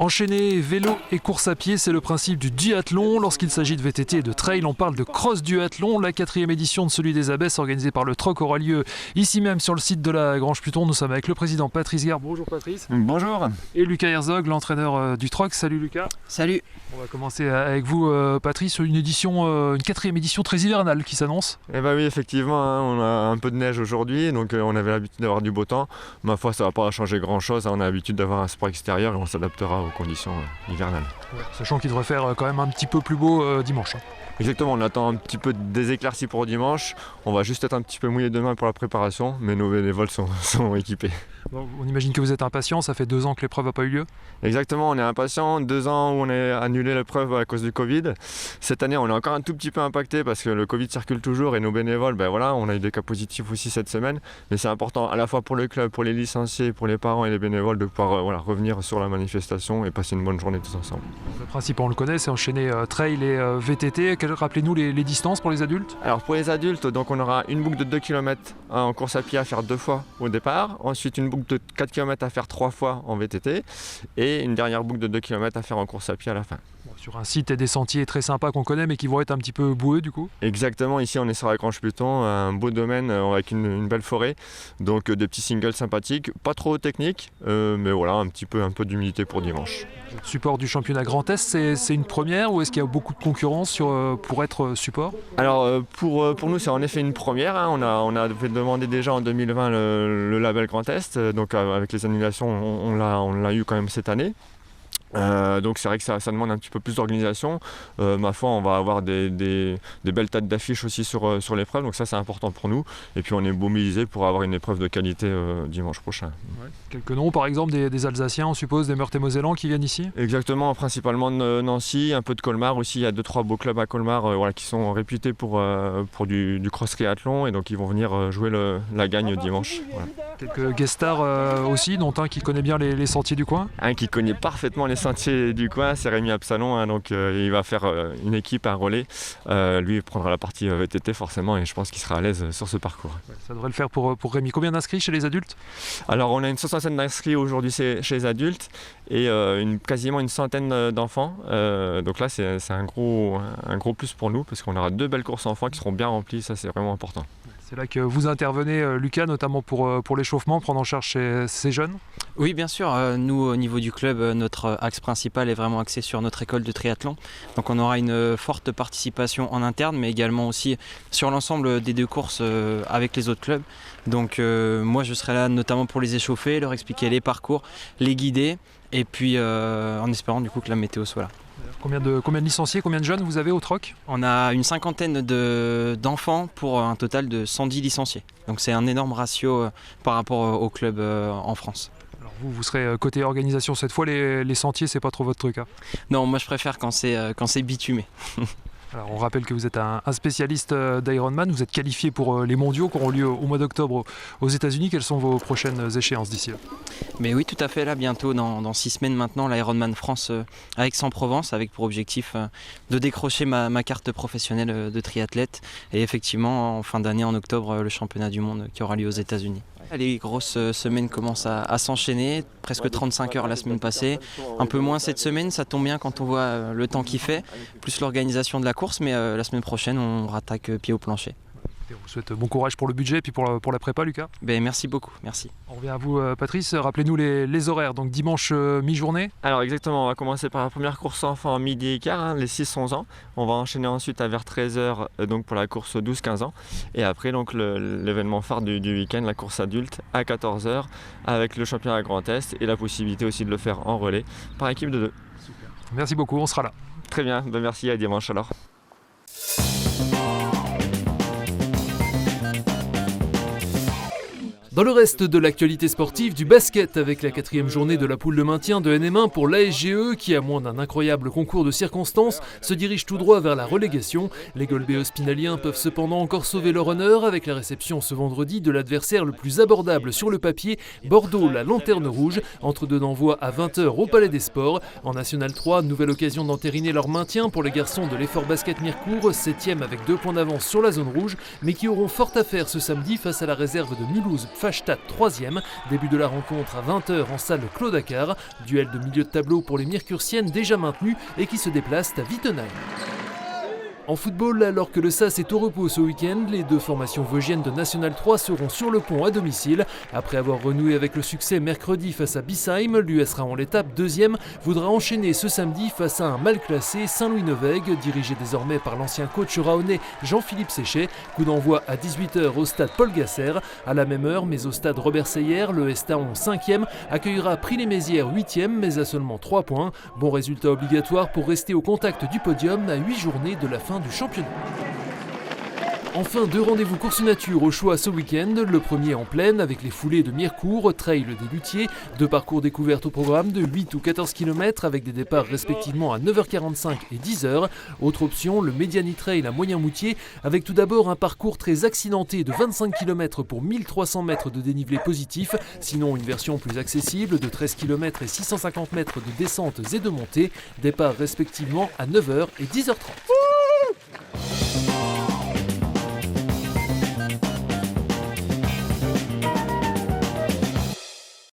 Enchaîner vélo et course à pied, c'est le principe du duathlon. Lorsqu'il s'agit de VTT et de trail, on parle de cross-duathlon. La 4e édition de celui des Abbesses, organisée par le TROC, aura lieu ici même sur le site de la Grange-Pluton. Nous sommes avec le président Patrice Gare. Bonjour Patrice. Bonjour. Et Lucas Herzog, l'entraîneur du TROC. Salut Lucas. Salut. On va commencer avec vous Patrice, une 4e édition très hivernale qui s'annonce. Eh bien oui, effectivement, on a un peu de neige aujourd'hui, donc on avait l'habitude d'avoir du beau temps. Ma foi, ça ne va pas changer grand-chose, on a l'habitude d'avoir un sport extérieur et on s'adaptera aux conditions hivernales. Ouais, sachant qu'il devrait faire quand même un petit peu plus beau dimanche. Exactement, on attend un petit peu des éclaircies pour dimanche. On va juste être un petit peu mouillé demain pour la préparation, mais nos bénévoles sont équipés. Bon, on imagine que vous êtes impatient, ça fait 2 ans que l'épreuve n'a pas eu lieu. Exactement, on est impatient. 2 ans où on a annulé l'épreuve à cause du Covid. Cette année, on est encore un tout petit peu impacté parce que le Covid circule toujours et nos bénévoles, on a eu des cas positifs aussi cette semaine. Mais c'est important à la fois pour le club, pour les licenciés, pour les parents et les bénévoles de pouvoir revenir sur la manifestation et passer une bonne journée tous ensemble. Le principe, on le connaît, c'est enchaîner trail et VTT. Rappelez-nous les distances pour les adultes. Alors pour les adultes, donc on aura une boucle de 2 km en course à pied à faire 2 fois au départ. Ensuite, une boucle de 4 km à faire 3 fois en VTT. Et une dernière boucle de 2 km à faire en course à pied à la fin. Sur un site et des sentiers très sympas qu'on connaît mais qui vont être un petit peu boueux du coup. Exactement, ici on est sur la Grange-Pluton, un beau domaine avec une belle forêt, donc des petits singles sympathiques, pas trop techniques, mais voilà, un peu d'humidité pour dimanche. Le support du championnat Grand Est, c'est une première ou est-ce qu'il y a beaucoup de concurrence pour être support? Alors pour nous c'est en effet une première, hein. On a fait demander déjà en 2020 le label Grand Est, donc avec les annulations on l'a eu quand même cette année. Donc c'est vrai que ça demande un petit peu plus d'organisation. Ma foi, on va avoir des belles têtes d'affiches aussi sur l'épreuve, donc ça c'est important pour nous. Et puis on est mobilisés pour avoir une épreuve de qualité dimanche prochain. Ouais. Quelques noms par exemple des Alsaciens, on suppose, des Meurthe-et-Mosellans qui viennent ici? Exactement, principalement de Nancy, un peu de Colmar aussi. Il y a 2-3 beaux clubs à Colmar qui sont réputés pour du cross triathlon et donc ils vont venir jouer la gagne dimanche. Voilà. Quelques guest stars aussi, dont un qui connaît bien les sentiers du coin? Un qui connaît parfaitement les sentiers du coin, c'est Rémi Absalon, hein, donc il va faire une équipe, un relais. Lui il prendra la partie VTT forcément et je pense qu'il sera à l'aise sur ce parcours. Ouais, ça devrait le faire pour Rémi. Combien d'inscrits chez les adultes? Alors on a une 60aine d'inscrits aujourd'hui chez les adultes et quasiment une centaine d'enfants. Donc là c'est un gros plus pour nous parce qu'on aura 2 belles courses enfants qui seront bien remplies, ça c'est vraiment important. C'est là que vous intervenez, Lucas, notamment pour l'échauffement, prendre en charge ces jeunes? Oui, bien sûr. Nous, au niveau du club, notre axe principal est vraiment axé sur notre école de triathlon. Donc on aura une forte participation en interne, mais également aussi sur l'ensemble des 2 courses avec les autres clubs. Donc moi, je serai là notamment pour les échauffer, leur expliquer les parcours, les guider, et puis en espérant du coup que la météo soit là. Combien de licenciés, combien de jeunes vous avez au TROC? On a une 50aine d'enfants pour un total de 110 licenciés. Donc c'est un énorme ratio par rapport au club en France. Alors vous serez côté organisation cette fois, les sentiers c'est pas trop votre truc hein? Non, moi je préfère quand c'est bitumé. Alors on rappelle que vous êtes un spécialiste d'Ironman, vous êtes qualifié pour les mondiaux qui auront lieu au mois d'octobre aux États-Unis. Quelles sont vos prochaines échéances d'ici là? Mais oui, tout à fait, là bientôt dans 6 semaines maintenant, l'Ironman France à Aix-en-Provence avec pour objectif de décrocher ma carte professionnelle de triathlète et effectivement en fin d'année en octobre le championnat du monde qui aura lieu aux États-Unis. Les grosses semaines commencent à s'enchaîner, presque 35 heures la semaine passée, un peu moins cette semaine, ça tombe bien quand on voit le temps qu'il fait, plus l'organisation de la course, mais la semaine prochaine on rattaque pied au plancher. On vous souhaite bon courage pour le budget et puis pour la prépa, Lucas. Merci beaucoup, merci. On revient à vous Patrice, rappelez-nous les horaires, donc dimanche mi-journée. Alors exactement, on va commencer par la première course enfant midi et quart, hein, les 6-11 ans. On va enchaîner ensuite à vers 13h donc pour la course 12-15 ans. Et après donc l'événement phare du week-end, la course adulte à 14h avec le championnat Grand Est et la possibilité aussi de le faire en relais par équipe de 2. Super. Merci beaucoup, on sera là. Très bien, merci, à dimanche alors. Dans le reste de l'actualité sportive, du basket avec la 4e journée de la poule de maintien de NM1 pour l'ASGE qui, à moins d'un incroyable concours de circonstances, se dirige tout droit vers la relégation. Les Golbéos Spinaliens peuvent cependant encore sauver leur honneur avec la réception ce vendredi de l'adversaire le plus abordable sur le papier, Bordeaux, la Lanterne Rouge, entre deux d'envoi à 20h au Palais des Sports. En National 3, nouvelle occasion d'entériner leur maintien pour les garçons de l'effort basket Mirecourt, 7e avec 2 points d'avance sur la zone rouge, mais qui auront fort à faire ce samedi face à la réserve de Mulhouse Fachstadt 3e. Début de la rencontre à 20h en salle Claude Accard. Duel de milieu de tableau pour les Mirkursiennes déjà maintenues et qui se déplacent à Wittenheim. En football, alors que le SAS est au repos ce week-end, les deux formations vosgiennes de National 3 seront sur le pont à domicile. Après avoir renoué avec le succès mercredi face à Bissheim, l'US Raon l'étape 2e voudra enchaîner ce samedi face à un mal classé Saint-Louis-Nevègue, dirigé désormais par l'ancien coach raonais Jean-Philippe Séchet. Coup d'envoi à 18h au stade Paul Gasser. À la même heure, mais au stade Robert Seyer, le Estaon 5e accueillera Prix-les-Mézières 8e, mais à seulement 3 points. Bon résultat obligatoire pour rester au contact du podium à 8 journées de la fin du championnat. Enfin, 2 rendez-vous course nature au choix ce week-end. Le premier en pleine avec les foulées de Mirecourt, Trail des Luthiers. 2 parcours découvertes au programme de 8 ou 14 km avec des départs respectivement à 9h45 et 10h. Autre option, le Mediani Trail à Moyen-Moutier avec tout d'abord un parcours très accidenté de 25 km pour 1300 mètres de dénivelé positif. Sinon, une version plus accessible de 13 km et 650 mètres de descentes et de montées. Départs respectivement à 9h et 10h30.